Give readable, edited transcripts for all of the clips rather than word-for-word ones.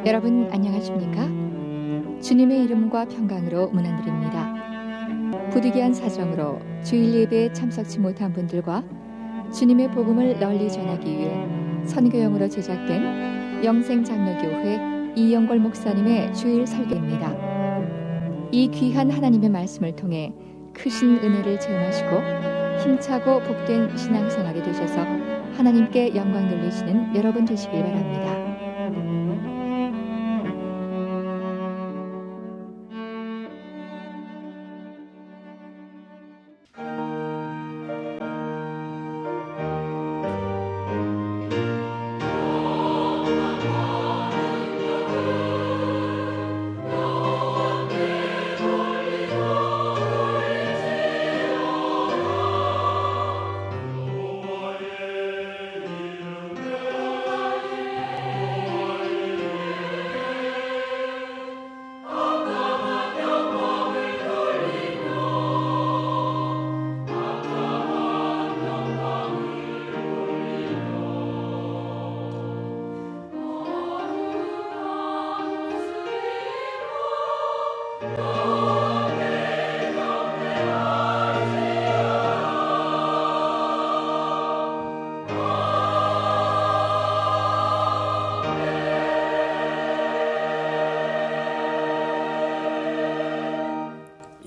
여러분 안녕하십니까? 주님의 이름과 평강으로 문안드립니다. 부득이한 사정으로 주일 예배에 참석치 못한 분들과 주님의 복음을 널리 전하기 위해 선교용으로 제작된 영생장로교회 이영걸 목사님의 주일 설교입니다. 이 귀한 하나님의 말씀을 통해 크신 은혜를 체험하시고 힘차고 복된 신앙생활이 되셔서 하나님께 영광 돌리시는 여러분 되시길 바랍니다.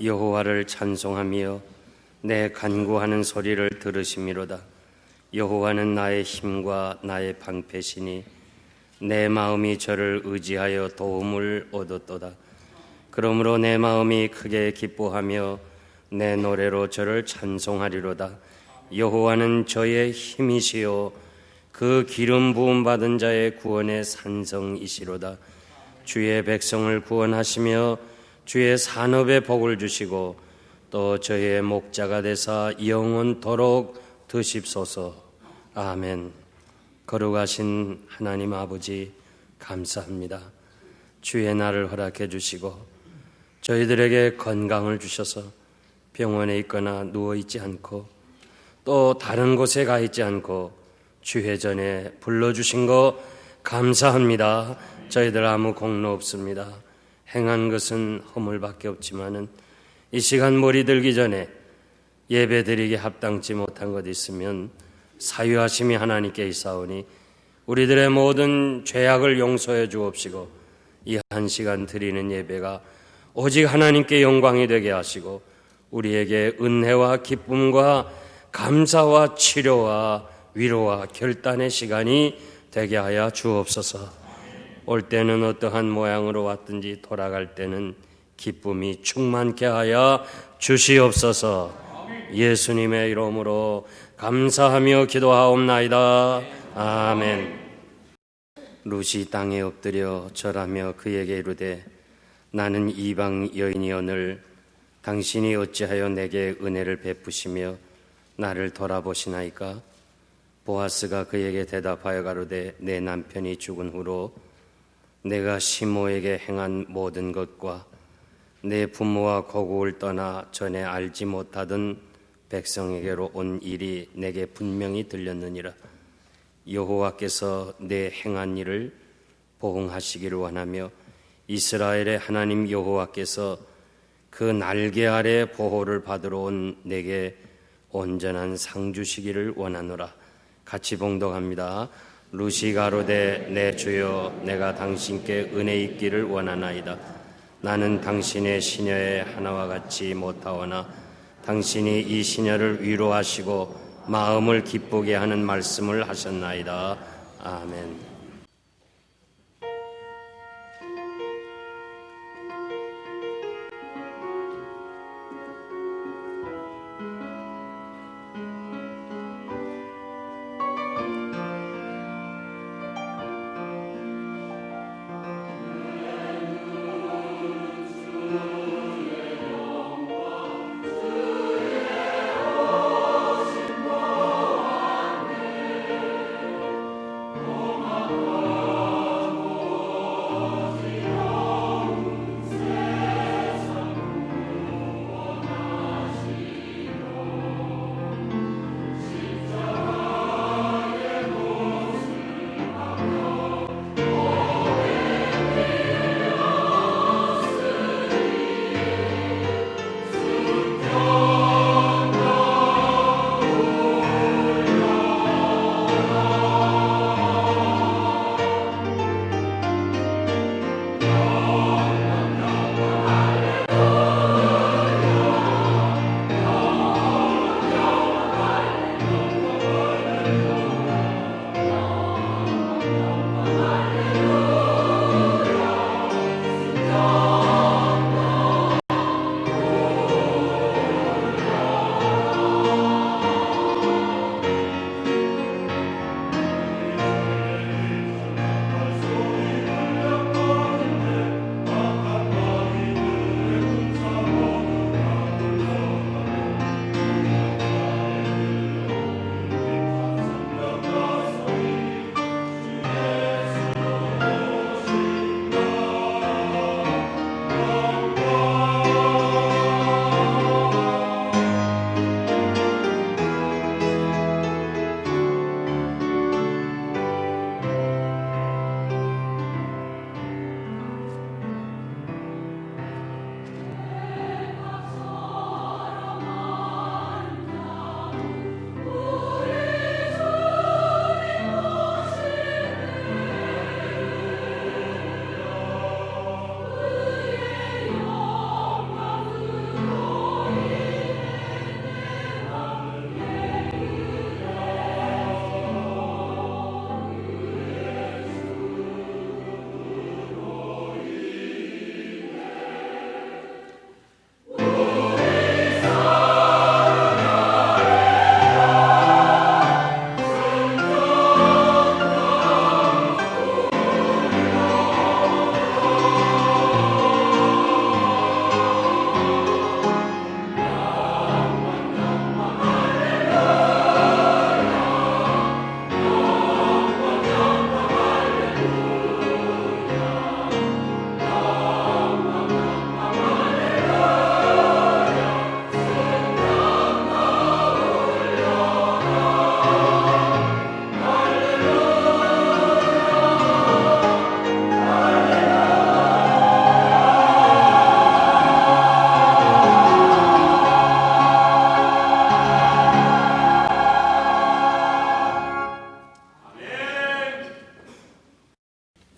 여호와를 찬송하며 내 간구하는 소리를 들으심이로다. 여호와는 나의 힘과 나의 방패시니 내 마음이 저를 의지하여 도움을 얻었도다. 그러므로 내 마음이 크게 기뻐하며 내 노래로 저를 찬송하리로다. 여호와는 저의 힘이시요 그 기름 부음 받은 자의 구원의 산성이시로다. 주의 백성을 구원하시며 주의 산업에 복을 주시고 또 저의 목자가 되사 영원토록 드십소서. 아멘. 거룩하신 하나님 아버지 감사합니다. 주의 날을 허락해 주시고 저희들에게 건강을 주셔서 병원에 있거나 누워있지 않고 또 다른 곳에 가 있지 않고 주회전에 불러주신 거 감사합니다. 저희들 아무 공로 없습니다. 행한 것은 허물밖에 없지만은 이 시간 머리 들기 전에 예배 드리기 합당치 못한 것 있으면 사유하심이 하나님께 있사오니 우리들의 모든 죄악을 용서해 주옵시고 이 한 시간 드리는 예배가 오직 하나님께 영광이 되게 하시고 우리에게 은혜와 기쁨과 감사와 치료와 위로와 결단의 시간이 되게 하여 주옵소서. 올 때는 어떠한 모양으로 왔든지 돌아갈 때는 기쁨이 충만케 하여 주시옵소서. 예수님의 이름으로 감사하며 기도하옵나이다. 아멘. 룻이 땅에 엎드려 절하며 그에게 이르되 나는 이방 여인이오늘 당신이 어찌하여 내게 은혜를 베푸시며 나를 돌아보시나이까? 보아스가 그에게 대답하여 가로되 내 남편이 죽은 후로 내가 시모에게 행한 모든 것과 내 부모와 고국을 떠나 전에 알지 못하던 백성에게로 온 일이 내게 분명히 들렸느니라. 여호와께서 내 행한 일을 보응하시기를 원하며 이스라엘의 하나님 여호와께서 그 날개 아래 보호를 받으러 온 내게 온전한 상 주시기를 원하노라. 같이 봉독합니다. 룻이 가로되 내 주여 내가 당신께 은혜 있기를 원하나이다. 나는 당신의 시녀의 하나와 같이 못하오나 당신이 이 시녀를 위로하시고 마음을 기쁘게 하는 말씀을 하셨나이다. 아멘.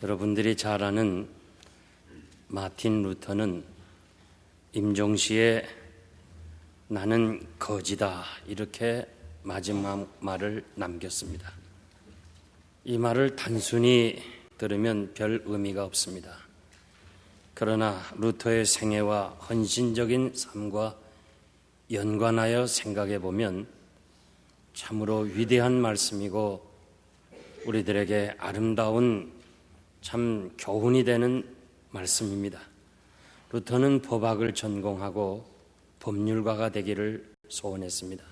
여러분들이 잘 아는 마틴 루터는 임종시에 나는 거지다 이렇게 마지막 말을 남겼습니다. 이 말을 단순히 들으면 별 의미가 없습니다. 그러나 루터의 생애와 헌신적인 삶과 연관하여 생각해 보면 참으로 위대한 말씀이고 우리들에게 아름다운 참 교훈이 되는 말씀입니다. 루터는 법학을 전공하고 법률가가 되기를 소원했습니다.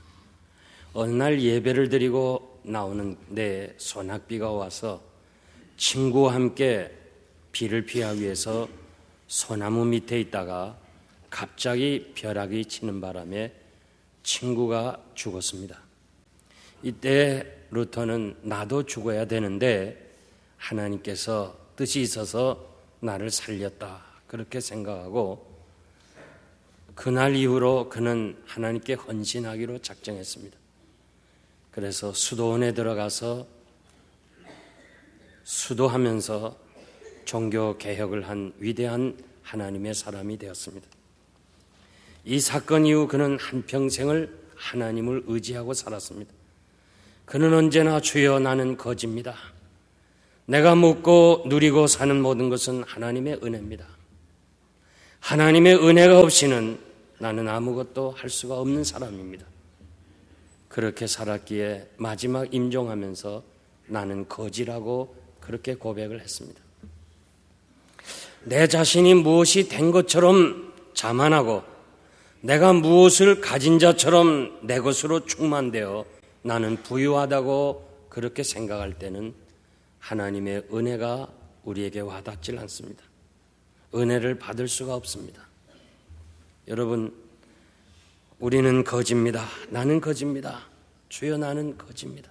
어느 날 예배를 드리고 나오는데 소낙비가 와서 친구와 함께 비를 피하기 위해서 소나무 밑에 있다가 갑자기 벼락이 치는 바람에 친구가 죽었습니다. 이때 루터는 나도 죽어야 되는데 하나님께서 뜻이 있어서 나를 살렸다 그렇게 생각하고 그날 이후로 그는 하나님께 헌신하기로 작정했습니다. 그래서 수도원에 들어가서 수도하면서 종교 개혁을 한 위대한 하나님의 사람이 되었습니다. 이 사건 이후 그는 한평생을 하나님을 의지하고 살았습니다. 그는 언제나 주여 나는 거지입니다. 내가 묻고 누리고 사는 모든 것은 하나님의 은혜입니다. 하나님의 은혜가 없이는 나는 아무것도 할 수가 없는 사람입니다. 그렇게 살았기에 마지막 임종하면서 나는 거지라고 그렇게 고백을 했습니다. 내 자신이 무엇이 된 것처럼 자만하고 내가 무엇을 가진 자처럼 내 것으로 충만되어 나는 부유하다고 그렇게 생각할 때는 하나님의 은혜가 우리에게 와닿질 않습니다. 은혜를 받을 수가 없습니다. 여러분, 우리는 거지입니다. 나는 거지입니다. 주여 나는 거지입니다.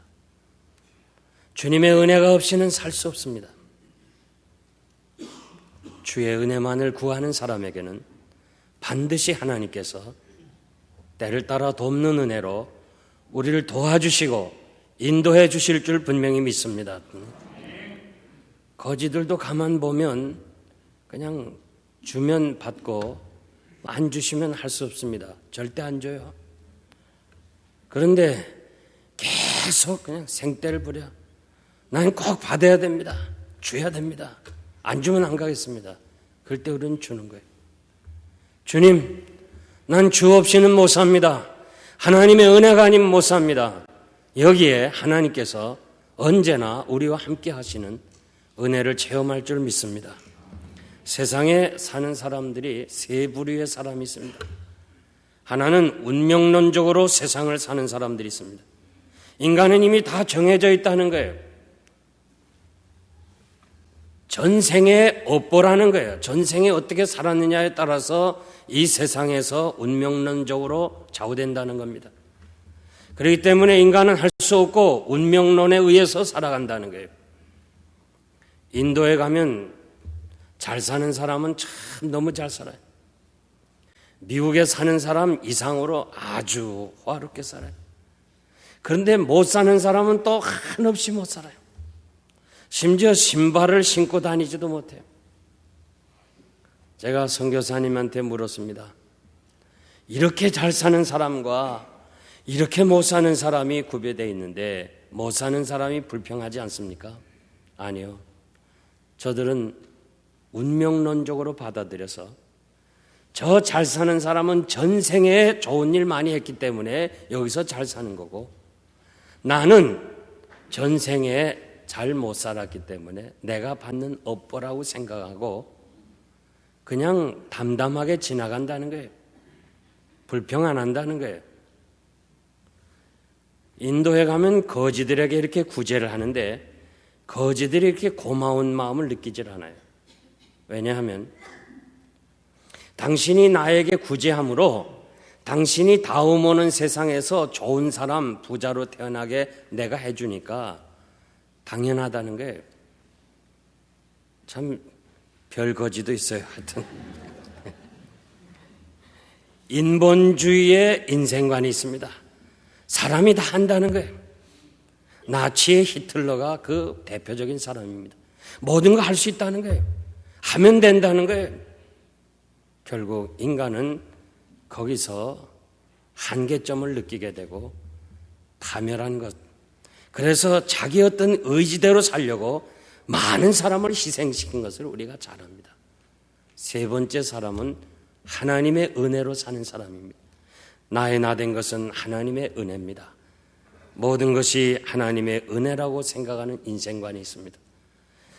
주님의 은혜가 없이는 살 수 없습니다. 주의 은혜만을 구하는 사람에게는 반드시 하나님께서 때를 따라 돕는 은혜로 우리를 도와주시고 인도해 주실 줄 분명히 믿습니다. 거지들도 가만 보면 그냥 주면 받고 안 주시면 할 수 없습니다. 절대 안 줘요. 그런데 계속 그냥 생떼를 부려. 나는 꼭 받아야 됩니다. 줘야 됩니다. 안 주면 안 가겠습니다. 그럴 때 우리는 주는 거예요. 주님, 난 주 없이는 못 삽니다. 하나님의 은혜가 아니면 못 삽니다. 여기에 하나님께서 언제나 우리와 함께 하시는 은혜를 체험할 줄 믿습니다. 세상에 사는 사람들이 세 부류의 사람이 있습니다. 하나는 운명론적으로 세상을 사는 사람들이 있습니다. 인간은 이미 다 정해져 있다는 거예요. 전생의 업보라는 거예요. 전생에 어떻게 살았느냐에 따라서 이 세상에서 운명론적으로 좌우된다는 겁니다. 그렇기 때문에 인간은 할 수 없고 운명론에 의해서 살아간다는 거예요. 인도에 가면 잘 사는 사람은 참 너무 잘 살아요. 미국에 사는 사람 이상으로 아주 호화롭게 살아요. 그런데 못 사는 사람은 또 한없이 못 살아요. 심지어 신발을 신고 다니지도 못해요. 제가 선교사님한테 물었습니다. 이렇게 잘 사는 사람과 이렇게 못 사는 사람이 구별되어 있는데 못 사는 사람이 불평하지 않습니까? 아니요. 저들은 운명론적으로 받아들여서 저 잘 사는 사람은 전생에 좋은 일 많이 했기 때문에 여기서 잘 사는 거고 나는 전생에 잘 못 살았기 때문에 내가 받는 업보라고 생각하고 그냥 담담하게 지나간다는 거예요. 불평 안 한다는 거예요. 인도에 가면 거지들에게 이렇게 구제를 하는데 거지들이 이렇게 고마운 마음을 느끼질 않아요. 왜냐하면 당신이 나에게 구제함으로 당신이 다음 오는 세상에서 좋은 사람, 부자로 태어나게 내가 해주니까 당연하다는 거예요. 참 별거지도 있어요. 하여튼 인본주의의 인생관이 있습니다. 사람이 다 한다는 거예요. 나치의 히틀러가 그 대표적인 사람입니다. 모든 거 할 수 있다는 거예요. 하면 된다는 거예요. 결국 인간은 거기서 한계점을 느끼게 되고 파멸한 것. 그래서 자기 어떤 의지대로 살려고 많은 사람을 희생시킨 것을 우리가 잘 압니다. 세 번째 사람은 하나님의 은혜로 사는 사람입니다. 나의 나된 것은 하나님의 은혜입니다. 모든 것이 하나님의 은혜라고 생각하는 인생관이 있습니다.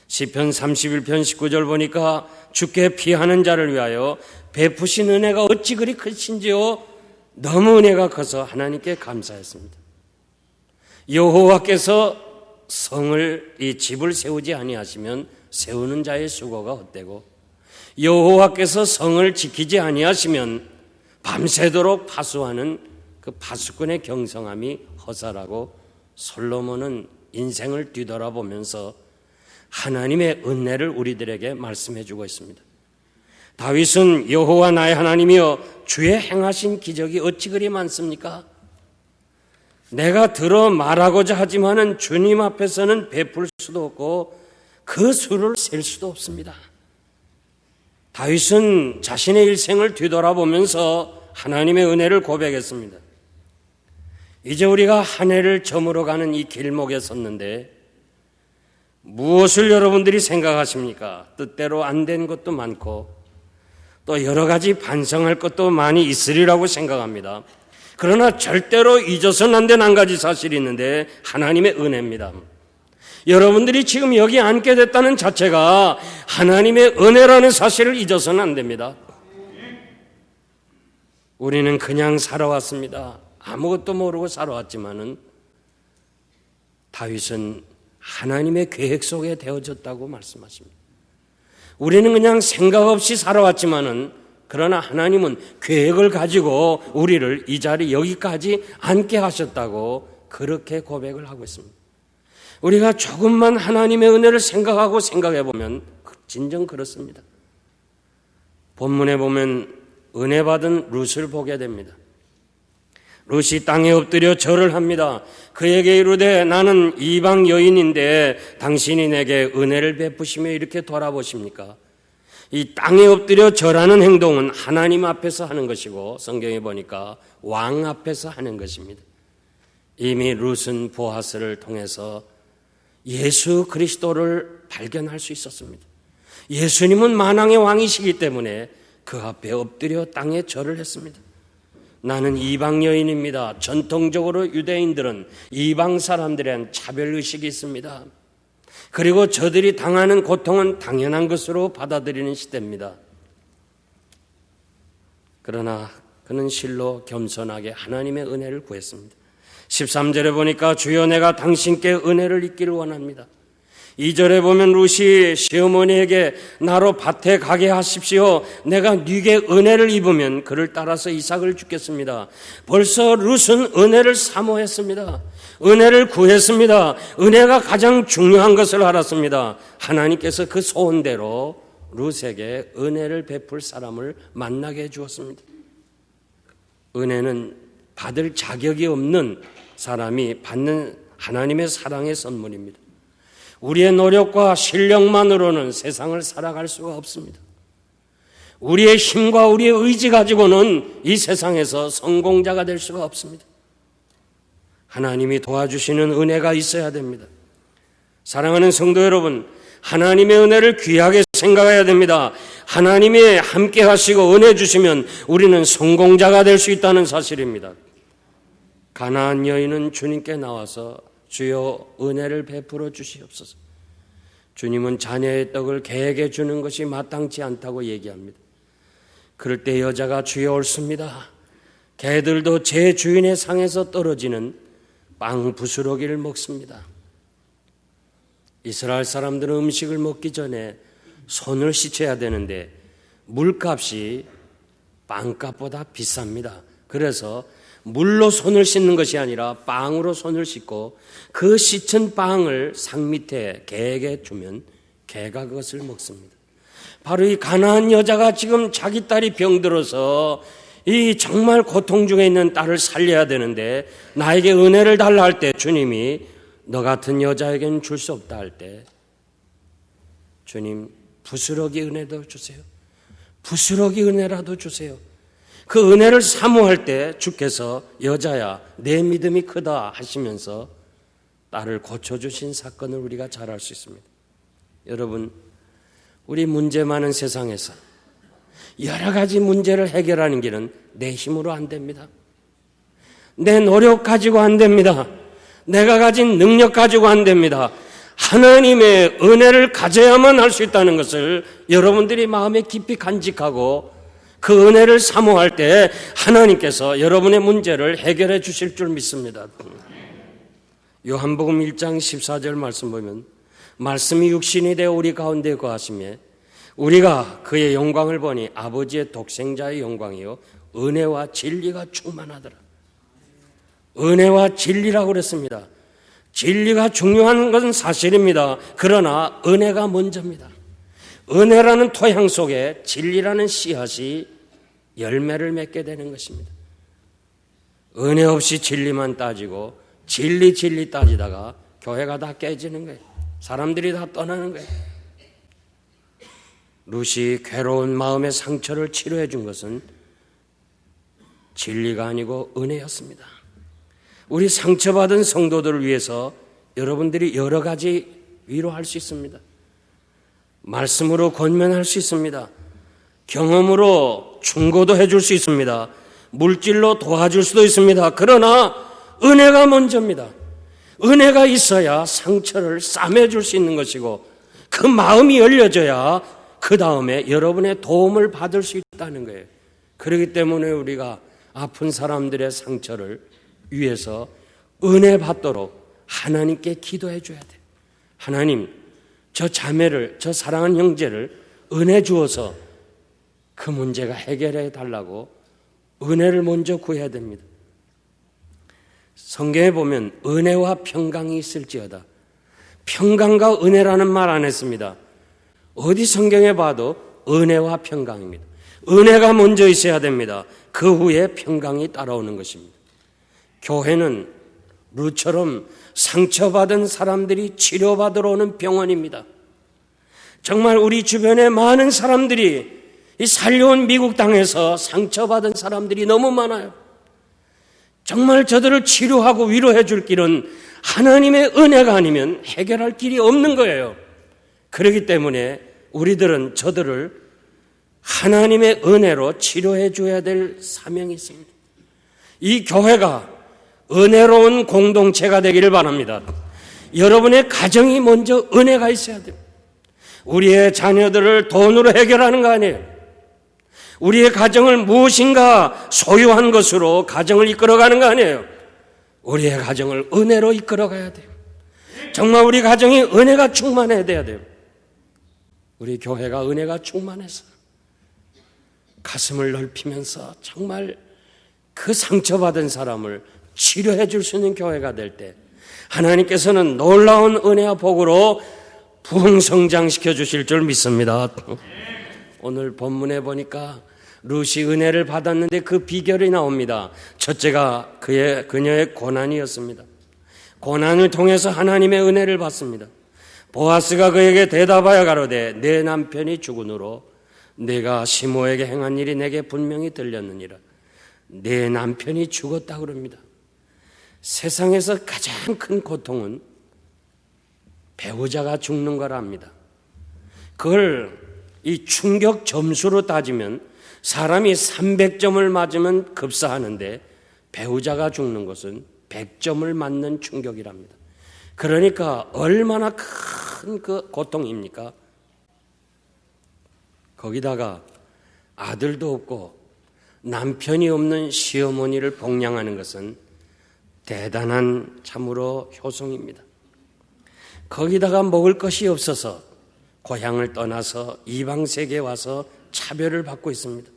시편 31편 19절 보니까 주께 피하는 자를 위하여 베푸신 은혜가 어찌 그리 크신지요. 너무 은혜가 커서 하나님께 감사했습니다. 여호와께서 성을 이 집을 세우지 아니하시면 세우는 자의 수고가 헛되고 여호와께서 성을 지키지 아니하시면 밤새도록 파수하는 그 파수꾼의 경성함이 허사라고 솔로몬은 인생을 뒤돌아보면서 하나님의 은혜를 우리들에게 말씀해 주고 있습니다. 다윗은 여호와 나의 하나님이여 주의 행하신 기적이 어찌 그리 많습니까? 내가 들어 말하고자 하지만은 주님 앞에서는 베풀 수도 없고 그 수를 셀 수도 없습니다. 다윗은 자신의 일생을 뒤돌아보면서 하나님의 은혜를 고백했습니다. 이제 우리가 한 해를 저물어 가는 이 길목에 섰는데 무엇을 여러분들이 생각하십니까? 뜻대로 안 된 것도 많고 또 여러 가지 반성할 것도 많이 있으리라고 생각합니다. 그러나 절대로 잊어서는 안 되는 한 가지 사실이 있는데 하나님의 은혜입니다. 여러분들이 지금 여기 앉게 됐다는 자체가 하나님의 은혜라는 사실을 잊어서는 안 됩니다. 우리는 그냥 살아왔습니다. 아무것도 모르고 살아왔지만은 다윗은 하나님의 계획 속에 되어졌다고 말씀하십니다. 우리는 그냥 생각 없이 살아왔지만은 그러나 하나님은 계획을 가지고 우리를 이 자리 여기까지 앉게 하셨다고 그렇게 고백을 하고 있습니다. 우리가 조금만 하나님의 은혜를 생각하고 생각해 보면 진정 그렇습니다. 본문에 보면 은혜 받은 룻을 보게 됩니다. 룻이 땅에 엎드려 절을 합니다. 그에게 이르되 나는 이방 여인인데 당신이 내게 은혜를 베푸시며 이렇게 돌아보십니까? 이 땅에 엎드려 절하는 행동은 하나님 앞에서 하는 것이고 성경에 보니까 왕 앞에서 하는 것입니다. 이미 룻은 보아스를 통해서 예수 그리스도를 발견할 수 있었습니다. 예수님은 만왕의 왕이시기 때문에 그 앞에 엎드려 땅에 절을 했습니다. 나는 이방 여인입니다. 전통적으로 유대인들은 이방 사람들에 대한 차별의식이 있습니다. 그리고 저들이 당하는 고통은 당연한 것으로 받아들이는 시대입니다. 그러나 그는 실로 겸손하게 하나님의 은혜를 구했습니다. 13절에 보니까 주여 내가 당신께 은혜를 입기를 원합니다. 2절에 보면 룻이 시어머니에게 나로 밭에 가게 하십시오. 내가 네게 은혜를 입으면 그를 따라서 이삭을 주겠습니다. 벌써 룻은 은혜를 사모했습니다. 은혜를 구했습니다. 은혜가 가장 중요한 것을 알았습니다. 하나님께서 그 소원대로 룻에게 은혜를 베풀 사람을 만나게 해주었습니다. 은혜는 받을 자격이 없는 사람이 받는 하나님의 사랑의 선물입니다. 우리의 노력과 실력만으로는 세상을 살아갈 수가 없습니다. 우리의 힘과 우리의 의지 가지고는 이 세상에서 성공자가 될 수가 없습니다. 하나님이 도와주시는 은혜가 있어야 됩니다. 사랑하는 성도 여러분, 하나님의 은혜를 귀하게 생각해야 됩니다. 하나님이 함께 하시고 은혜 주시면 우리는 성공자가 될 수 있다는 사실입니다. 가나안 여인은 주님께 나와서 주여 은혜를 베풀어 주시옵소서. 주님은 자녀의 떡을 개에게 주는 것이 마땅치 않다고 얘기합니다. 그럴 때 여자가 주여 옳습니다. 개들도 제 주인의 상에서 떨어지는 빵 부스러기를 먹습니다. 이스라엘 사람들은 음식을 먹기 전에 손을 씻어야 되는데 물값이 빵값보다 비쌉니다. 그래서 물로 손을 씻는 것이 아니라 빵으로 손을 씻고 그 씻은 빵을 상 밑에 개에게 주면 개가 그것을 먹습니다. 바로 이 가나안 여자가 지금 자기 딸이 병들어서 이 정말 고통 중에 있는 딸을 살려야 되는데 나에게 은혜를 달라 할 때 주님이 너 같은 여자에게는 줄 수 없다 할 때 주님, 부스러기 은혜도 주세요. 부스러기 은혜라도 주세요. 그 은혜를 사모할 때 주께서 여자야 내 믿음이 크다 하시면서 나를 고쳐주신 사건을 우리가 잘 알 수 있습니다. 여러분, 우리 문제 많은 세상에서 여러 가지 문제를 해결하는 길은 내 힘으로 안 됩니다. 내 노력 가지고 안 됩니다. 내가 가진 능력 가지고 안 됩니다. 하나님의 은혜를 가져야만 할 수 있다는 것을 여러분들이 마음에 깊이 간직하고 그 은혜를 사모할 때 하나님께서 여러분의 문제를 해결해 주실 줄 믿습니다. 요한복음 1장 14절 말씀 보면 말씀이 육신이 되어 우리 가운데 거하시며 우리가 그의 영광을 보니 아버지의 독생자의 영광이요 은혜와 진리가 충만하더라. 은혜와 진리라고 그랬습니다. 진리가 중요한 것은 사실입니다. 그러나 은혜가 먼저입니다. 은혜라는 토양 속에 진리라는 씨앗이 열매를 맺게 되는 것입니다. 은혜 없이 진리만 따지고 진리 따지다가 교회가 다 깨지는 거예요. 사람들이 다 떠나는 거예요. 룻이 괴로운 마음의 상처를 치료해 준 것은 진리가 아니고 은혜였습니다. 우리 상처받은 성도들을 위해서 여러분들이 여러 가지 위로할 수 있습니다. 말씀으로 권면할 수 있습니다. 경험으로 충고도 해줄 수 있습니다. 물질로 도와줄 수도 있습니다. 그러나 은혜가 먼저입니다. 은혜가 있어야 상처를 싸매줄 수 있는 것이고 그 마음이 열려져야 그 다음에 여러분의 도움을 받을 수 있다는 거예요. 그렇기 때문에 우리가 아픈 사람들의 상처를 위해서 은혜 받도록 하나님께 기도해 줘야 돼요. 하나님, 저 자매를, 저 사랑하는 형제를 은혜 주어서 그 문제가 해결해 달라고 은혜를 먼저 구해야 됩니다. 성경에 보면 은혜와 평강이 있을지어다. 평강과 은혜라는 말 안 했습니다. 어디 성경에 봐도 은혜와 평강입니다. 은혜가 먼저 있어야 됩니다. 그 후에 평강이 따라오는 것입니다. 교회는 룻처럼 상처받은 사람들이 치료받으러 오는 병원입니다. 정말 우리 주변에 많은 사람들이 이 살려온 미국 땅에서 상처받은 사람들이 너무 많아요. 정말 저들을 치료하고 위로해 줄 길은 하나님의 은혜가 아니면 해결할 길이 없는 거예요. 그렇기 때문에 우리들은 저들을 하나님의 은혜로 치료해 줘야 될 사명이 있습니다. 이 교회가 은혜로운 공동체가 되기를 바랍니다. 여러분의 가정이 먼저 은혜가 있어야 돼요. 우리의 자녀들을 돈으로 해결하는 거 아니에요. 우리의 가정을 무엇인가 소유한 것으로 가정을 이끌어가는 거 아니에요. 우리의 가정을 은혜로 이끌어가야 돼요. 정말 우리 가정이 은혜가 충만해야 돼요. 우리 교회가 은혜가 충만해서 가슴을 넓히면서 정말 그 상처받은 사람을 치료해 줄 수 있는 교회가 될 때 하나님께서는 놀라운 은혜와 복으로 부흥성장시켜 주실 줄 믿습니다. 오늘 본문에 보니까 룻이 은혜를 받았는데 그 비결이 나옵니다. 첫째가 그녀의 고난이었습니다. 고난을 통해서 하나님의 은혜를 받습니다. 보아스가 그에게 대답하여 가로되 내 남편이 죽으므로 내가 시모에게 행한 일이 내게 분명히 들렸느니라. 내 남편이 죽었다 그럽니다. 세상에서 가장 큰 고통은 배우자가 죽는 거랍니다. 그걸 이 충격 점수로 따지면 사람이 300점을 맞으면 급사하는데 배우자가 죽는 것은 100점을 맞는 충격이랍니다. 그러니까 얼마나 큰 그 고통입니까? 거기다가 아들도 없고 남편이 없는 시어머니를 복양하는 것은 대단한 참으로 효성입니다. 거기다가 먹을 것이 없어서 고향을 떠나서 이방 세계에 와서 차별을 받고 있습니다.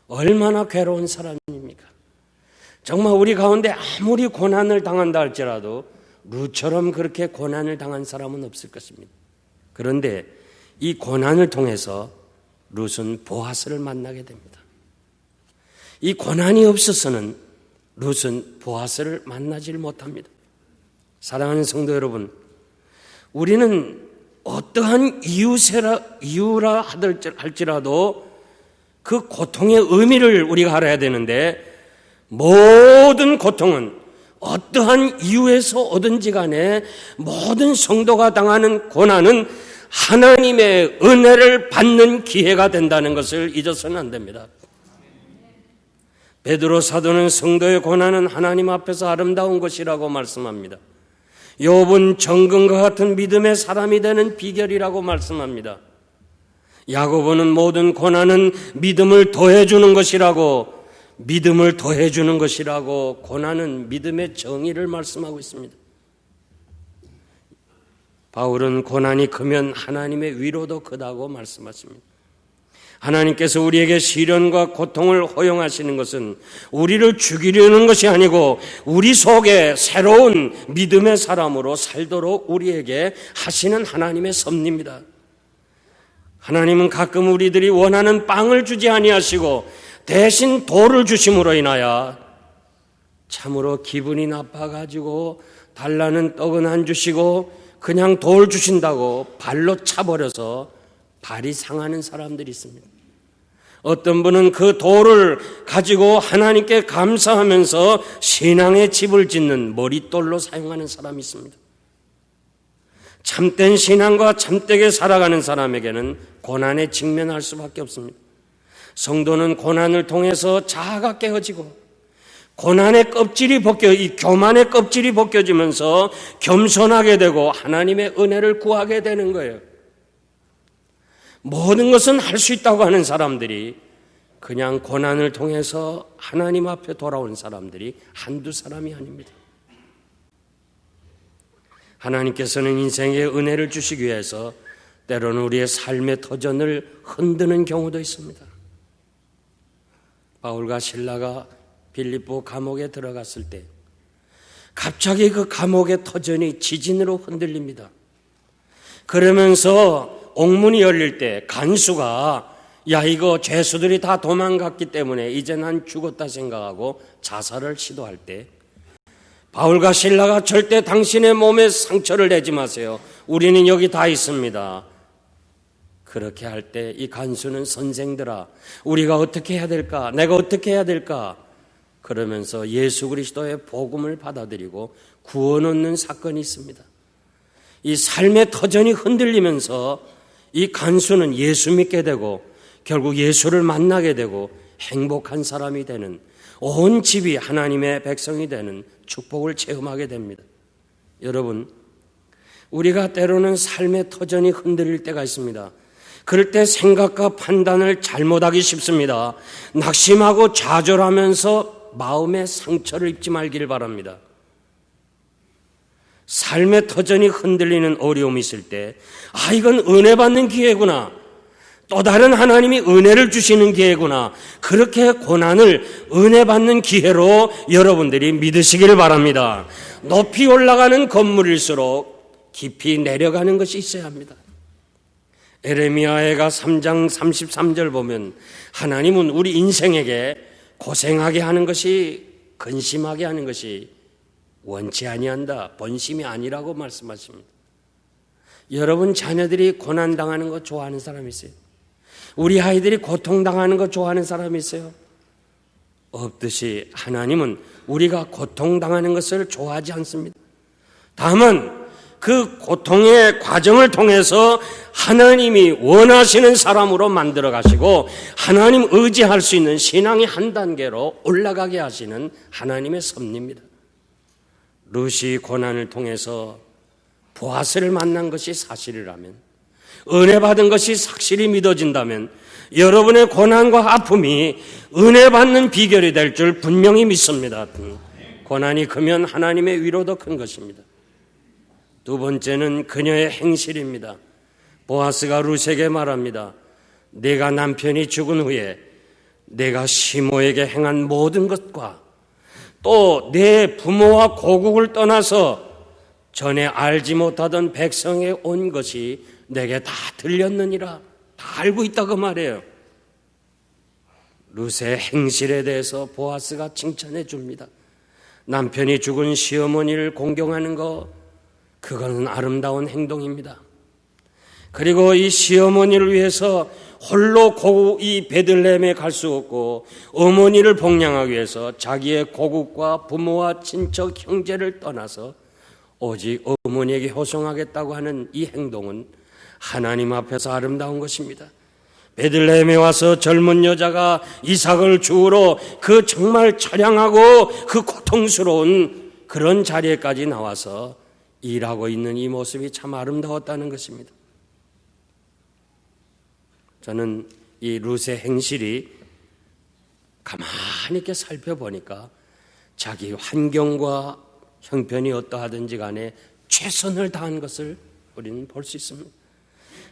얼마나 괴로운 사람입니까? 정말 우리 가운데 아무리 고난을 당한다 할지라도 룻처럼 그렇게 고난을 당한 사람은 없을 것입니다. 그런데 이 고난을 통해서 룻은 보아스를 만나게 됩니다. 이 고난이 없어서는 룻은 보아스를 만나질 못합니다. 사랑하는 성도 여러분, 우리는 어떠한 이유라 할지라도 그 고통의 의미를 우리가 알아야 되는데, 모든 고통은 어떠한 이유에서 오든지 간에 모든 성도가 당하는 고난은 하나님의 은혜를 받는 기회가 된다는 것을 잊어서는 안 됩니다. 베드로 사도는 성도의 고난은 하나님 앞에서 아름다운 것이라고 말씀합니다. 욥은 정금과 같은 믿음의 사람이 되는 비결이라고 말씀합니다. 야고보는 모든 고난은 믿음을 더해주는 것이라고, 고난은 믿음의 정의를 말씀하고 있습니다. 바울은 고난이 크면 하나님의 위로도 크다고 말씀하십니다. 하나님께서 우리에게 시련과 고통을 허용하시는 것은 우리를 죽이려는 것이 아니고 우리 속에 새로운 믿음의 사람으로 살도록 우리에게 하시는 하나님의 섭리입니다. 하나님은 가끔 우리들이 원하는 빵을 주지 아니하시고 대신 돌을 주심으로 인하여 참으로 기분이 나빠가지고 달라는 떡은 안 주시고 그냥 돌 주신다고 발로 차버려서 발이 상하는 사람들이 있습니다. 어떤 분은 그 돌을 가지고 하나님께 감사하면서 신앙의 집을 짓는 머릿돌로 사용하는 사람이 있습니다. 참된 신앙과 참되게 살아가는 사람에게는 고난에 직면할 수밖에 없습니다. 성도는 고난을 통해서 자아가 깨어지고 고난의 껍질이 이 교만의 껍질이 벗겨지면서 겸손하게 되고 하나님의 은혜를 구하게 되는 거예요. 모든 것은 할 수 있다고 하는 사람들이 그냥 고난을 통해서 하나님 앞에 돌아온 사람들이 한두 사람이 아닙니다. 하나님께서는 인생에 은혜를 주시기 위해서 때로는 우리의 삶의 터전을 흔드는 경우도 있습니다. 바울과 실라가 빌립보 감옥에 들어갔을 때 갑자기 그 감옥의 터전이 지진으로 흔들립니다. 그러면서 옥문이 열릴 때 간수가 야 이거 죄수들이 다 도망갔기 때문에 이제 난 죽었다 생각하고 자살을 시도할 때 바울과 실라가 절대 당신의 몸에 상처를 내지 마세요. 우리는 여기 다 있습니다. 그렇게 할 때 이 간수는 선생들아 우리가 어떻게 해야 될까? 내가 어떻게 해야 될까? 그러면서 예수 그리스도의 복음을 받아들이고 구원 얻는 사건이 있습니다. 이 삶의 터전이 흔들리면서 이 간수는 예수 믿게 되고 결국 예수를 만나게 되고 행복한 사람이 되는, 온 집이 하나님의 백성이 되는 축복을 체험하게 됩니다. 여러분, 우리가 때로는 삶의 터전이 흔들릴 때가 있습니다. 그럴 때 생각과 판단을 잘못하기 쉽습니다. 낙심하고 좌절하면서 마음의 상처를 입지 말기를 바랍니다. 삶의 터전이 흔들리는 어려움이 있을 때 이건 은혜 받는 기회구나, 또 다른 하나님이 은혜를 주시는 기회구나, 그렇게 고난을 은혜 받는 기회로 여러분들이 믿으시길 바랍니다. 높이 올라가는 건물일수록 깊이 내려가는 것이 있어야 합니다. 에레미야가 3장 33절 보면 하나님은 우리 인생에게 고생하게 하는 것이, 근심하게 하는 것이 원치 아니한다, 본심이 아니라고 말씀하십니다. 여러분 자녀들이 고난당하는 거 좋아하는 사람이 있어요? 우리 아이들이 고통당하는 거 좋아하는 사람이 있어요? 없듯이 하나님은 우리가 고통당하는 것을 좋아하지 않습니다. 다만 그 고통의 과정을 통해서 하나님이 원하시는 사람으로 만들어 가시고 하나님 의지할 수 있는 신앙의 한 단계로 올라가게 하시는 하나님의 섭리입니다. 룻이 고난을 통해서 보아스를 만난 것이 사실이라면, 은혜 받은 것이 확실히 믿어진다면 여러분의 고난과 아픔이 은혜 받는 비결이 될 줄 분명히 믿습니다. 고난이 크면 하나님의 위로도 큰 것입니다. 두 번째는 그녀의 행실입니다. 보아스가 룻에게 말합니다. 내가 남편이 죽은 후에 내가 시모에게 행한 모든 것과 또 내 부모와 고국을 떠나서 전에 알지 못하던 백성에 온 것이 내게 다 들렸느니라. 다 알고 있다고 말해요. 룻의 행실에 대해서 보아스가 칭찬해 줍니다. 남편이 죽은 시어머니를 공경하는 거, 그거는 아름다운 행동입니다. 그리고 이 시어머니를 위해서 홀로 이 베들레헴에 갈 수 없고 어머니를 복양하기 위해서 자기의 고국과 부모와 친척 형제를 떠나서 오직 어머니에게 효성하겠다고 하는 이 행동은 하나님 앞에서 아름다운 것입니다. 베들레헴에 와서 젊은 여자가 이삭을 주우러 그 정말 처량하고 그 고통스러운 그런 자리에까지 나와서 일하고 있는 이 모습이 참 아름다웠다는 것입니다. 저는 이 룻의 행실이 가만히 이렇게 살펴보니까 자기 환경과 형편이 어떠하든지 간에 최선을 다한 것을 우리는 볼 수 있습니다.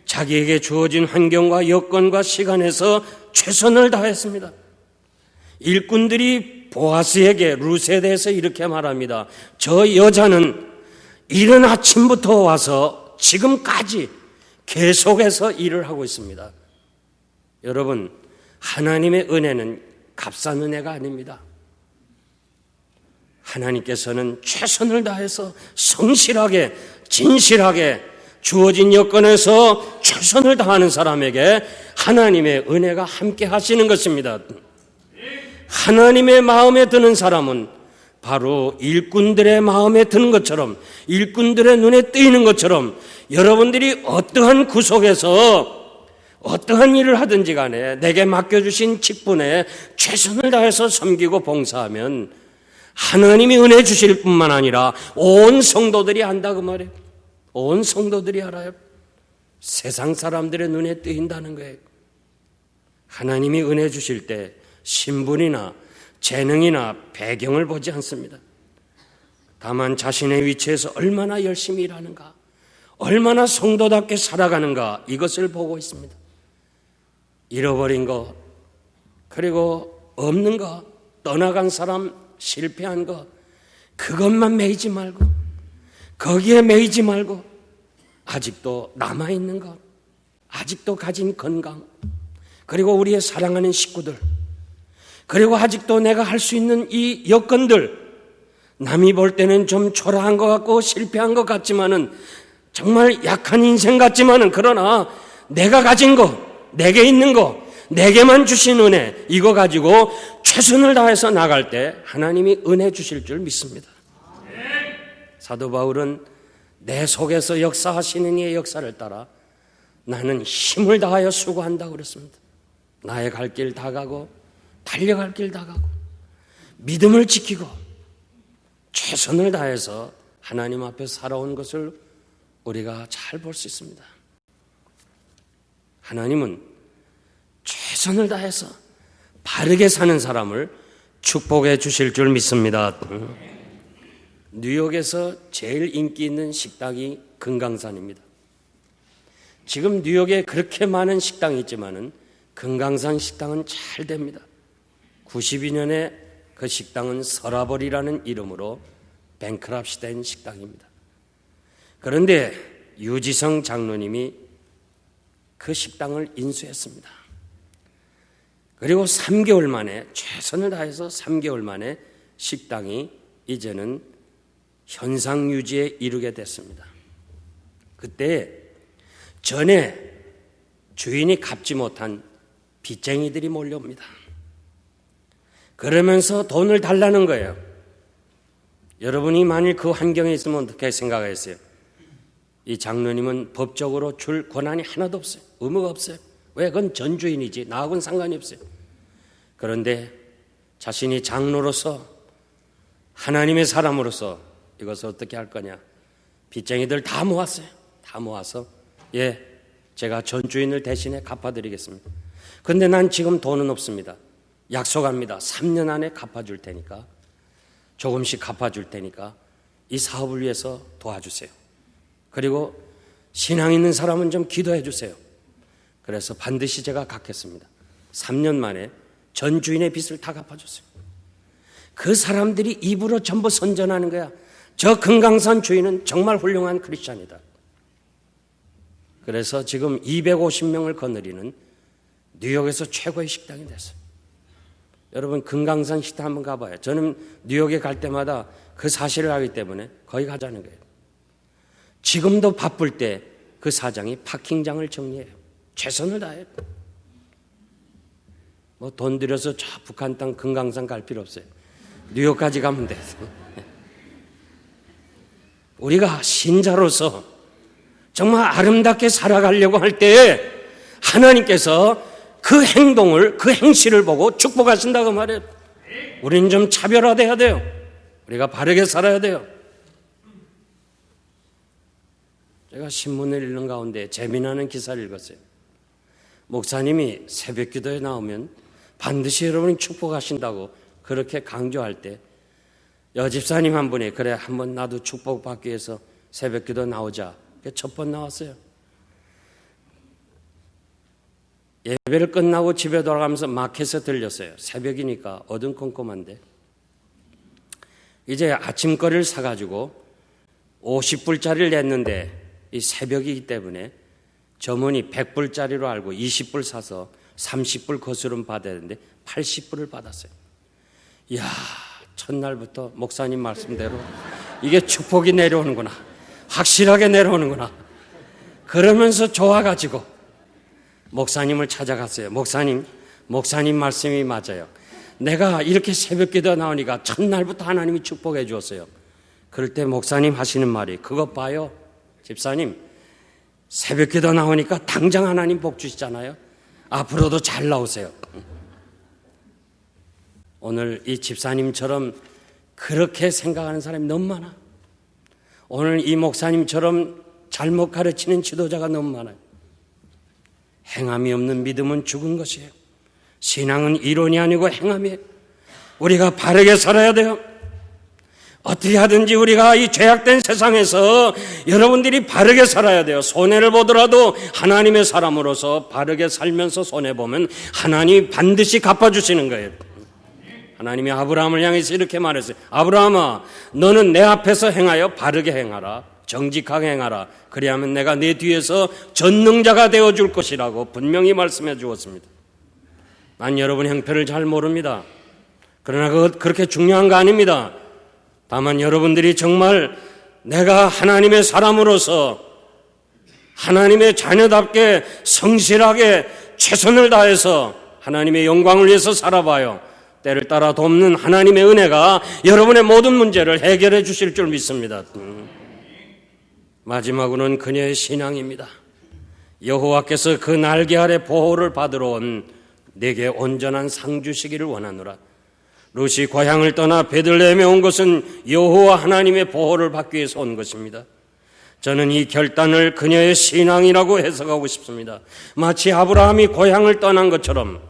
자기에게 주어진 환경과 여건과 시간에서 최선을 다했습니다. 일꾼들이 보아스에게 룻에 대해서 이렇게 말합니다. 저 여자는 이른 아침부터 와서 지금까지 계속해서 일을 하고 있습니다. 여러분, 하나님의 은혜는 값싼 은혜가 아닙니다. 하나님께서는 최선을 다해서 성실하게 진실하게 주어진 여건에서 최선을 다하는 사람에게 하나님의 은혜가 함께 하시는 것입니다. 하나님의 마음에 드는 사람은 바로 일꾼들의 마음에 드는 것처럼, 일꾼들의 눈에 띄는 것처럼 여러분들이 어떠한 구속에서 어떠한 일을 하든지 간에 내게 맡겨주신 직분에 최선을 다해서 섬기고 봉사하면 하나님이 은혜 주실 뿐만 아니라 온 성도들이 안다 그 말이에요. 온 성도들이 알아요. 세상 사람들의 눈에 띄인다는 거예요. 하나님이 은혜 주실 때 신분이나 재능이나 배경을 보지 않습니다. 다만 자신의 위치에서 얼마나 열심히 일하는가, 얼마나 성도답게 살아가는가, 이것을 보고 있습니다. 잃어버린 것, 그리고 없는 것, 떠나간 사람, 실패한 것, 그것만 매이지 말고, 거기에 매이지 말고, 아직도 남아있는 것, 아직도 가진 건강, 그리고 우리의 사랑하는 식구들, 그리고 아직도 내가 할 수 있는 이 여건들, 남이 볼 때는 좀 초라한 것 같고 실패한 것 같지만은, 정말 약한 인생 같지만은, 그러나 내가 가진 것, 내게 있는 거, 내게만 주신 은혜, 이거 가지고 최선을 다해서 나갈 때 하나님이 은혜 주실 줄 믿습니다. 사도 바울은 내 속에서 역사하시는 이의 역사를 따라 나는 힘을 다하여 수고한다고 그랬습니다. 나의 갈 길 다 가고 달려갈 길 다 가고 믿음을 지키고 최선을 다해서 하나님 앞에 살아온 것을 우리가 잘 볼 수 있습니다. 하나님은 최선을 다해서 바르게 사는 사람을 축복해 주실 줄 믿습니다. 뉴욕에서 제일 인기 있는 식당이 금강산입니다. 지금 뉴욕에 그렇게 많은 식당이 있지만은 금강산 식당은 잘 됩니다. 92년에 그 식당은 서라벌이라는 이름으로 뱅크럽시 된 식당입니다. 그런데 유지성 장로님이 그 식당을 인수했습니다. 그리고 3개월 만에, 최선을 다해서 3개월 만에 식당이 이제는 현상 유지에 이르게 됐습니다. 그때 전에 주인이 갚지 못한 빚쟁이들이 몰려옵니다. 그러면서 돈을 달라는 거예요. 여러분이 만일 그 환경에 있으면 어떻게 생각하겠어요? 이 장로님은 법적으로 줄 권한이 하나도 없어요. 의무가 없어요. 왜? 그건 전주인이지. 나하고는 상관이 없어요. 그런데 자신이 장로로서, 하나님의 사람으로서 이것을 어떻게 할 거냐. 빚쟁이들 다 모았어요. 다 모아서 예, 제가 전주인을 대신에 갚아드리겠습니다. 그런데 난 지금 돈은 없습니다. 약속합니다. 3년 안에 갚아줄 테니까, 조금씩 갚아줄 테니까 이 사업을 위해서 도와주세요. 그리고 신앙 있는 사람은 좀 기도해 주세요. 그래서 반드시 제가 갚겠습니다. 3년 만에 전 주인의 빚을 다 갚아줬어요. 그 사람들이 입으로 전부 선전하는 거야. 저 금강산 주인은 정말 훌륭한 크리스찬이다. 그래서 지금 250명을 거느리는 뉴욕에서 최고의 식당이 됐어요. 여러분, 금강산 식당 한번 가봐요. 저는 뉴욕에 갈 때마다 그 사실을 알기 때문에 거기 가자는 거예요. 지금도 바쁠 때 그 사장이 파킹장을 정리해요. 최선을 다해요. 뭐 돈 들여서 저 북한 땅 금강산 갈 필요 없어요. 뉴욕까지 가면 돼요. 우리가 신자로서 정말 아름답게 살아가려고 할 때 하나님께서 그 행동을, 그 행실을 보고 축복하신다고 말해요. 우리는 좀 차별화돼야 돼요. 우리가 바르게 살아야 돼요. 제가 신문을 읽는 가운데 재미나는 기사를 읽었어요. 목사님이 새벽 기도에 나오면 반드시 여러분이 축복하신다고 그렇게 강조할 때 여집사님 한 분이 그래 한번 나도 축복받기 위해서 새벽 기도 나오자. 첫 번 나왔어요. 예배를 끝나고 집에 돌아가면서 마켓에 들렸어요. 새벽이니까 어둠컴컴한데 이제 아침거리를 사가지고 50불짜리를 냈는데 이 새벽이기 때문에 점원이 100불짜리로 알고 20불 사서 30불 거스름 받아야 되는데 80불을 받았어요. 이야, 첫날부터 목사님 말씀대로 이게 축복이 내려오는구나. 확실하게 내려오는구나. 그러면서 좋아가지고 목사님을 찾아갔어요. 목사님 말씀이 맞아요. 내가 이렇게 새벽 기도 나오니까 첫날부터 하나님이 축복해 주었어요. 그럴 때 목사님 하시는 말이 그것 봐요. 집사님 새벽 기도 나오니까 당장 하나님 복 주시잖아요. 앞으로도 잘 나오세요. 오늘 이 집사님처럼 그렇게 생각하는 사람이 너무 많아. 오늘 이 목사님처럼 잘못 가르치는 지도자가 너무 많아요. 행함이 없는 믿음은 죽은 것이에요. 신앙은 이론이 아니고 행함이에요. 우리가 바르게 살아야 돼요. 어떻게 하든지 우리가 이 죄악된 세상에서 여러분들이 바르게 살아야 돼요. 손해를 보더라도 하나님의 사람으로서 바르게 살면서 손해보면 하나님이 반드시 갚아주시는 거예요. 하나님이 아브라함을 향해서 이렇게 말했어요. 아브라함아, 너는 내 앞에서 행하여 바르게 행하라. 정직하게 행하라. 그리하면 내가 내 뒤에서 전능자가 되어줄 것이라고 분명히 말씀해 주었습니다. 난 여러분 형편을 잘 모릅니다. 그러나 그렇게 중요한 거 아닙니다. 다만 여러분들이 정말 내가 하나님의 사람으로서 하나님의 자녀답게 성실하게 최선을 다해서 하나님의 영광을 위해서 살아봐요. 때를 따라 돕는 하나님의 은혜가 여러분의 모든 문제를 해결해 주실 줄 믿습니다. 마지막으로는 그녀의 신앙입니다. 여호와께서 그 날개 아래 보호를 받으러 온 내게 온전한 상 주시기를 원하노라. 룻이 고향을 떠나 베들레헴에 온 것은 여호와 하나님의 보호를 받기 위해서 온 것입니다. 저는 이 결단을 그녀의 신앙이라고 해석하고 싶습니다. 마치 아브라함이 고향을 떠난 것처럼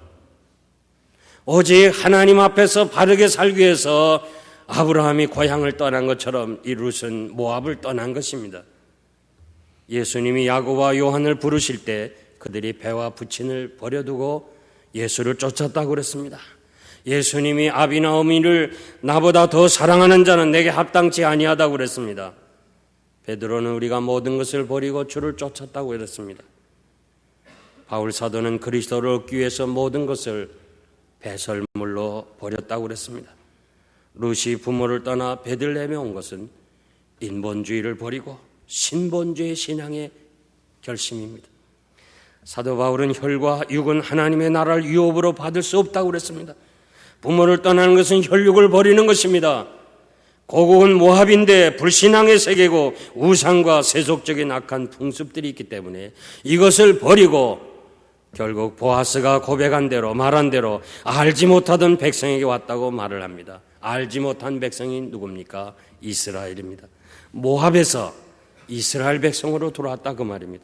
오직 하나님 앞에서 바르게 살기 위해서 아브라함이 고향을 떠난 것처럼 이 룻은 모압을 떠난 것입니다. 예수님이 야고보와 요한을 부르실 때 그들이 배와 부친을 버려두고 예수를 쫓았다고 그랬습니다. 예수님이 아비나 어미를 나보다 더 사랑하는 자는 내게 합당치 아니하다고 그랬습니다. 베드로는 우리가 모든 것을 버리고 주를 쫓았다고 그랬습니다. 바울 사도는 그리스도를 얻기 위해서 모든 것을 배설물로 버렸다고 그랬습니다. 룻이 부모를 떠나 베들레헴에 온 것은 인본주의를 버리고 신본주의 신앙의 결심입니다. 사도 바울은 혈과 육은 하나님의 나라를 유업으로 받을 수 없다고 그랬습니다. 부모를 떠나는 것은 혈육을 버리는 것입니다. 고국은 모압인데 불신앙의 세계고 우상과 세속적인 악한 풍습들이 있기 때문에 이것을 버리고 결국 보아스가 고백한 대로 말한 대로 알지 못하던 백성에게 왔다고 말을 합니다. 알지 못한 백성이 누굽니까? 이스라엘입니다. 모압에서 이스라엘 백성으로 돌아왔다 그 말입니다.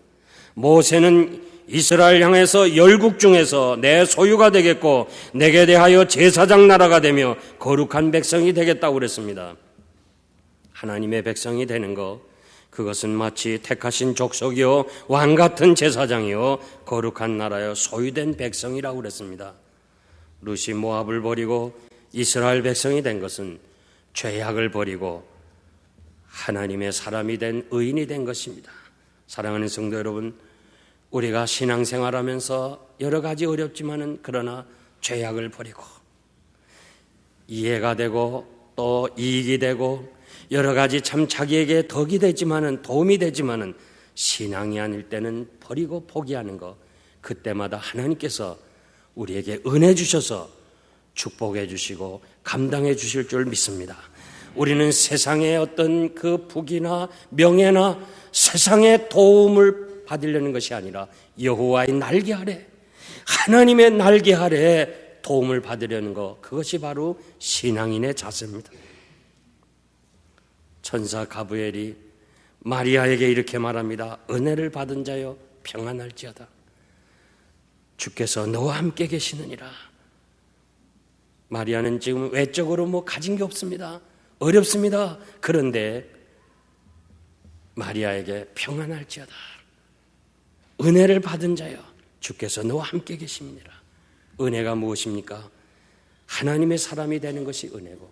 모세는 이스라엘 향해서 열국 중에서 내 소유가 되겠고 내게 대하여 제사장 나라가 되며 거룩한 백성이 되겠다고 그랬습니다. 하나님의 백성이 되는 것, 그것은 마치 택하신 족속이요 왕 같은 제사장이요 거룩한 나라요 소유된 백성이라고 그랬습니다. 룻이 모압을 버리고 이스라엘 백성이 된 것은 죄악을 버리고 하나님의 사람이 된 의인이 된 것입니다. 사랑하는 성도 여러분, 우리가 신앙생활하면서 여러 가지 어렵지만은 그러나 죄악을 버리고 이해가 되고 또 이익이 되고 여러 가지 참 자기에게 덕이 되지만은 도움이 되지만은 신앙이 아닐 때는 버리고 포기하는 것, 그때마다 하나님께서 우리에게 은혜 주셔서 축복해 주시고 감당해 주실 줄 믿습니다. 우리는 세상의 어떤 그 부귀나 명예나 세상의 도움을 받으려는 것이 아니라 여호와의 날개 아래, 하나님의 날개 아래 도움을 받으려는 것, 그것이 바로 신앙인의 자세입니다. 천사 가브리엘이 마리아에게 이렇게 말합니다. 은혜를 받은 자여 평안할지어다. 주께서 너와 함께 계시느니라. 마리아는 지금 외적으로 가진 게 없습니다. 어렵습니다. 그런데 마리아에게 평안할지어다. 은혜를 받은 자여 주께서 너와 함께 계십니다. 은혜가 무엇입니까? 하나님의 사람이 되는 것이 은혜고,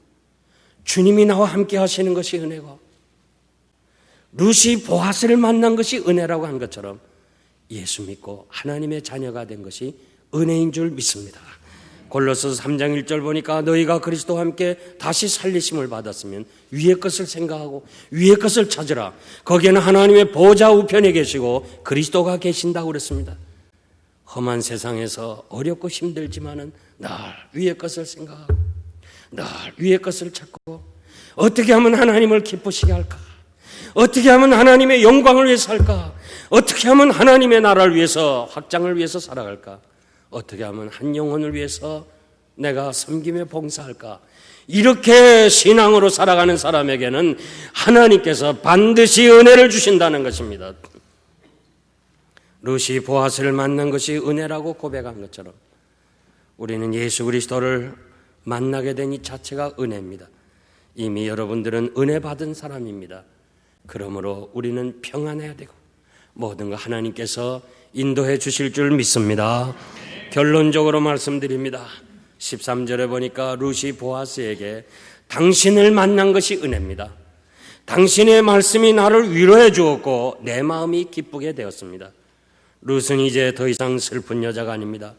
주님이 나와 함께 하시는 것이 은혜고, 루시 보아스를 만난 것이 은혜라고 한 것처럼 예수 믿고 하나님의 자녀가 된 것이 은혜인 줄 믿습니다. 골로새서 3장 1절 보니까 너희가 그리스도와 함께 다시 살리심을 받았으면 위의 것을 생각하고 위의 것을 찾으라. 거기에는 하나님의 보좌 우편에 계시고 그리스도가 계신다고 그랬습니다. 험한 세상에서 어렵고 힘들지만은 늘 위의 것을 생각하고 늘 위의 것을 찾고 어떻게 하면 하나님을 기쁘시게 할까? 어떻게 하면 하나님의 영광을 위해서 할까? 어떻게 하면 하나님의 나라를 위해서, 확장을 위해서 살아갈까? 어떻게 하면 한 영혼을 위해서 내가 섬김에 봉사할까? 이렇게 신앙으로 살아가는 사람에게는 하나님께서 반드시 은혜를 주신다는 것입니다. 루시 보아스를 만난 것이 은혜라고 고백한 것처럼 우리는 예수 그리스도를 만나게 된 이 자체가 은혜입니다. 이미 여러분들은 은혜 받은 사람입니다. 그러므로 우리는 평안해야 되고 모든 거 하나님께서 인도해 주실 줄 믿습니다. 결론적으로 말씀드립니다. 13절에 보니까 루시 보아스에게 당신을 만난 것이 은혜입니다. 당신의 말씀이 나를 위로해 주었고 내 마음이 기쁘게 되었습니다. 룻은 이제 더 이상 슬픈 여자가 아닙니다.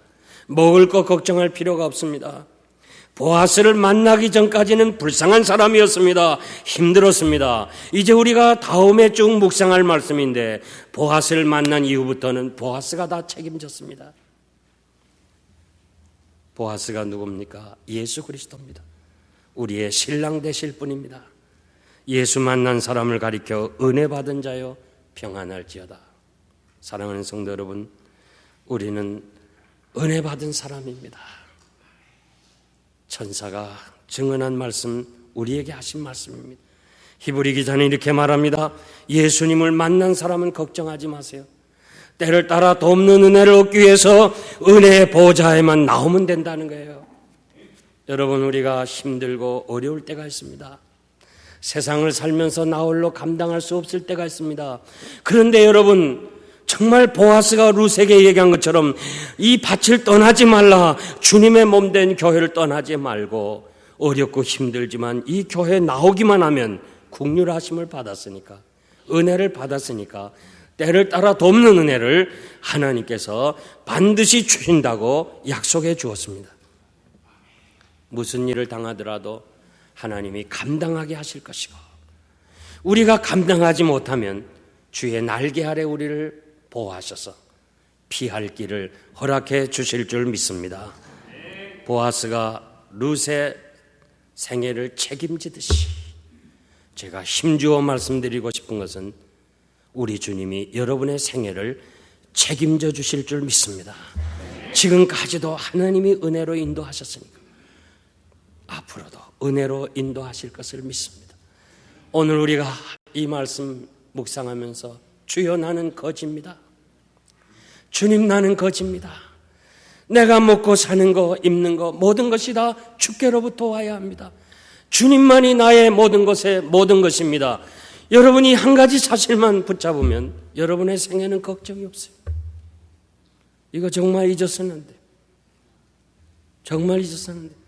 먹을 것 걱정할 필요가 없습니다. 보아스를 만나기 전까지는 불쌍한 사람이었습니다. 힘들었습니다. 이제 우리가 다음에 쭉 묵상할 말씀인데 보아스를 만난 이후부터는 보아스가 다 책임졌습니다. 보아스가 누굽니까? 예수 그리스도입니다. 우리의 신랑 되실 분입니다. 예수 만난 사람을 가리켜 은혜 받은 자여 평안할지어다. 사랑하는 성도 여러분, 우리는 은혜 받은 사람입니다. 천사가 증언한 말씀, 우리에게 하신 말씀입니다. 히브리 기자는 이렇게 말합니다. 예수님을 만난 사람은 걱정하지 마세요. 때를 따라 돕는 은혜를 얻기 위해서 은혜의 보좌에만 나오면 된다는 거예요. 여러분, 우리가 힘들고 어려울 때가 있습니다. 세상을 살면서 나 홀로 감당할 수 없을 때가 있습니다. 그런데 여러분, 정말 보아스가 룻에게 얘기한 것처럼 이 밭을 떠나지 말라. 주님의 몸된 교회를 떠나지 말고 어렵고 힘들지만 이 교회에 나오기만 하면 긍휼하심을 받았으니까, 은혜를 받았으니까 때를 따라 돕는 은혜를 하나님께서 반드시 주신다고 약속해 주었습니다. 무슨 일을 당하더라도 하나님이 감당하게 하실 것이고, 우리가 감당하지 못하면 주의 날개 아래 우리를 보호하셔서 피할 길을 허락해 주실 줄 믿습니다. 보아스가 룻의 생애를 책임지듯이 제가 힘주어 말씀드리고 싶은 것은 우리 주님이 여러분의 생애를 책임져 주실 줄 믿습니다. 지금까지도 하나님이 은혜로 인도하셨으니까 앞으로도 은혜로 인도하실 것을 믿습니다. 오늘 우리가 이 말씀 묵상하면서 주여 나는 거지입니다. 주님 나는 거지입니다. 내가 먹고 사는 거, 입는 거 모든 것이 다 주께로부터 와야 합니다. 주님만이 나의 모든 것입니다. 여러분이 한 가지 사실만 붙잡으면 여러분의 생애는 걱정이 없어요. 이거 정말 잊었었는 안 돼요. 정말 잊었었는 안 돼요.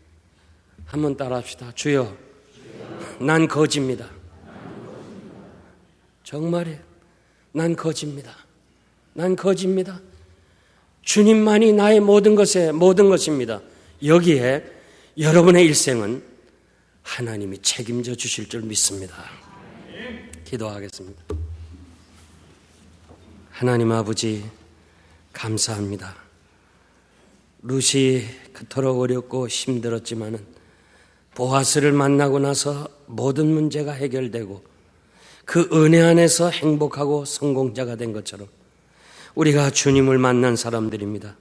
한번 따라 합시다. 주여, 난 거지입니다. 정말이에요. 난 거지입니다. 난 거지입니다. 주님만이 나의 모든 것입니다. 여기에 여러분의 일생은 하나님이 책임져 주실 줄 믿습니다. 기도하겠습니다. 하나님 아버지 감사합니다. 룻이 그토록 어렵고 힘들었지만은 보아스를 만나고 나서 모든 문제가 해결되고 그 은혜 안에서 행복하고 성공자가 된 것처럼 우리가 주님을 만난 사람들입니다.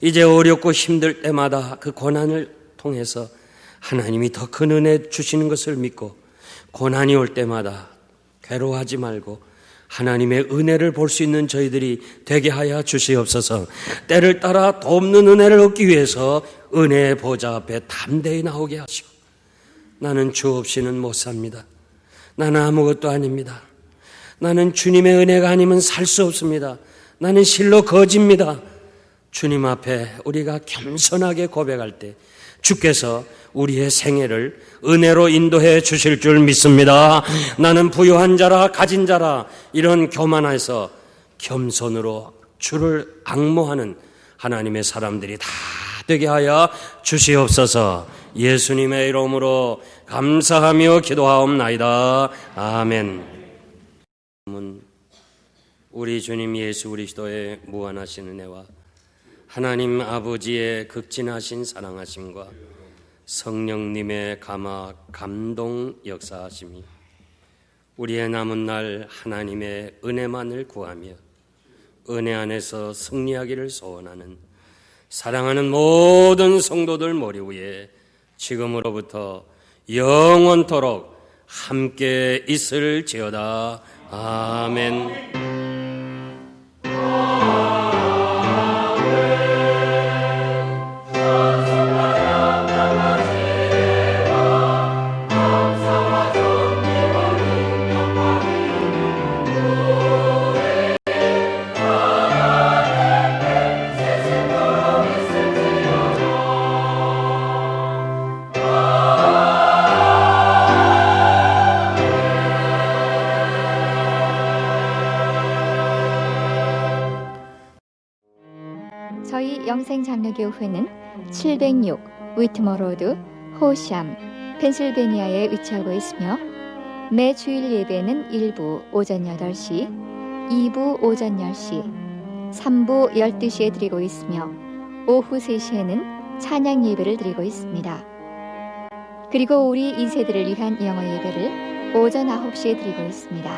이제 어렵고 힘들 때마다 그 고난을 통해서 하나님이 더 큰 은혜 주시는 것을 믿고 고난이 올 때마다 괴로워하지 말고 하나님의 은혜를 볼 수 있는 저희들이 되게 하여 주시옵소서. 때를 따라 돕는 은혜를 얻기 위해서 은혜의 보좌 앞에 담대히 나오게 하시고 나는 주 없이는 못 삽니다. 나는 아무것도 아닙니다. 나는 주님의 은혜가 아니면 살 수 없습니다. 나는 실로 거지입니다. 주님 앞에 우리가 겸손하게 고백할 때 주께서 우리의 생애를 은혜로 인도해 주실 줄 믿습니다. 나는 부유한 자라 가진 자라 이런 교만에서 겸손으로 주를 앙모하는 하나님의 사람들이 다 되게 하여 주시옵소서. 예수님의 이름으로 감사하며 기도하옵나이다. 아멘. 우리 주님 예수 그리스도의 무한하신 은혜와 하나님 아버지의 극진하신 사랑하심과 성령님의 감동 역사하심이 우리의 남은 날 하나님의 은혜만을 구하며 은혜 안에서 승리하기를 소원하는 사랑하는 모든 성도들 머리 위에 지금으로부터 영원토록 함께 있을지어다. 아멘. 저희 영생장로교회는 706 위트머 로드 호샴 펜실베니아에 위치하고 있으며 매 주일 예배는 1부 오전 8시, 2부 오전 10시, 3부 12시에 드리고 있으며 오후 3시에는 찬양 예배를 드리고 있습니다. 그리고 우리 2세들을 위한 영어 예배를 오전 9시에 드리고 있습니다.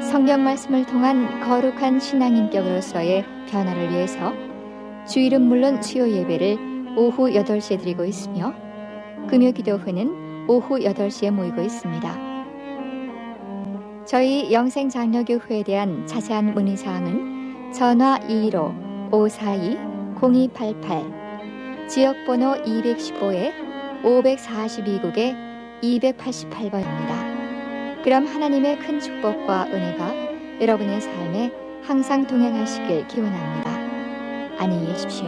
성경 말씀을 통한 거룩한 신앙인격으로서의 변화를 위해서 주일은 물론 수요 예배를 오후 8시에 드리고 있으며 금요 기도회는 오후 8시에 모이고 있습니다. 저희 영생장로교회에 대한 자세한 문의사항은 전화 215-542-0288 지역번호 215에 542국에 288번입니다. 그럼 하나님의 큰 축복과 은혜가 여러분의 삶에 항상 동행하시길 기원합니다. 안녕히 계십시오.